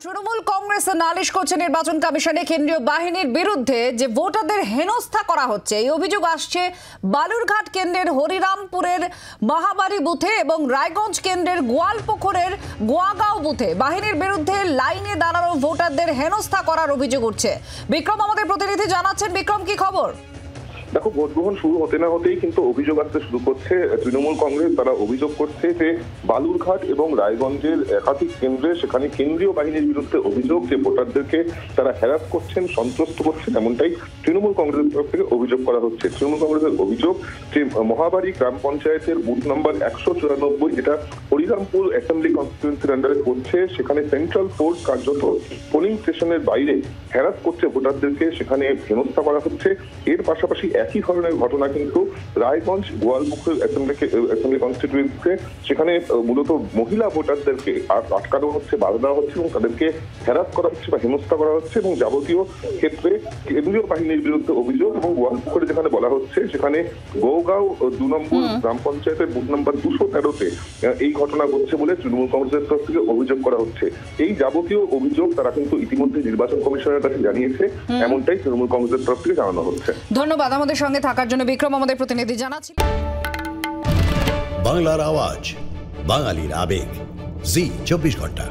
তৃণমূল কংগ্রেস নালিশ করছে নির্বাচন কমিশনে কেন্দ্রীয় বাহিনীর বিরুদ্ধে যে ভোটারদের হেনস্থা করা হচ্ছে। এই অভিযোগ আসছে বালুরঘাট কেন্দ্রের হরিরামপুরের মহাবাড়ি বুথে এবং রায়গঞ্জ কেন্দ্রের গোয়ালপুকুরের গোয়াগাঁও বুথে বাহিনীর বিরুদ্ধে লাইনে দাঁড়ানো ভোটারদের হেনস্থা করার অভিযোগ উঠছে। বিক্রম আমাদের প্রতিনিধি জানাচ্ছেন। বিক্রম, কি খবর? দেখো, ভোট গ্রহণ শুরু হতে না হতেই কিন্তু অভিযোগ আসতে শুরু করছে। তৃণমূল কংগ্রেস তারা অভিযোগ করছে যে বালুরঘাট এবং রায়গঞ্জের একাধিক কেন্দ্রে সেখানে কেন্দ্রীয় বাহিনীর বিরুদ্ধে অভিযোগ যে ভোটারদেরকে তারা হ্যারাস করছেন, সন্ত্রস্ত করছেন, এমনটাই তৃণমূল কংগ্রেসের তরফ থেকে অভিযোগ করা হচ্ছে। তৃণমূল কংগ্রেসের অভিযোগ যে মহাবাড়ি গ্রাম পঞ্চায়েতের বুথ নাম্বার 194, যেটা হরিরামপুর অ্যাসেম্বলি কনস্টিটিউয়েন্সির আন্ডারে পড়ছে, সেখানে সেন্ট্রাল ফোর্স কার্যত পোলিং স্টেশনের বাইরে হ্যারাস করছে ভোটারদেরকে, সেখানে হেনস্থা করা হচ্ছে। এর পাশাপাশি একই ধরনের ঘটনা কিন্তু রায়গঞ্জ গোয়ালপুকুর অ্যাসেম্বলি কনস্টিটিউয়েন্সিতে, সেখানে মূলত মহিলা ভোটারদেরকে আটকানো হচ্ছে, বাধা দেওয়া হচ্ছে এবং তাদেরকে হ্যারাস করা হচ্ছে বা হেনস্থা করা হচ্ছে এবং যাবতীয় ক্ষেত্রে কেন্দ্রীয় বাহিনীর বিরুদ্ধে অভিযোগ। এবং গোয়ালপুকুরে যেখানে বলা হচ্ছে সেখানে গোগাঁও 2 নম্বর গ্রাম পঞ্চায়েতের বুথ নাম্বার 213-তে এই ঘটনা ঘটছে বলে তৃণমূল কংগ্রেসের তরফ থেকে অভিযোগ করা হচ্ছে। এই যাবতীয় অভিযোগ তারা কিন্তু ইতিমধ্যে নির্বাচন কমিশনের কাছে জানিয়েছে, এমনটাই তৃণমূল কংগ্রেসের তরফ থেকে জানানো হচ্ছে। ধন্যবাদ আমাদের সঙ্গে থাকার জন্য বিক্রম, আমাদের প্রতিনিধি জানাচ্ছি। বাংলার আওয়াজ, বাঙালির আবেগ, জি 24 ঘন্টা।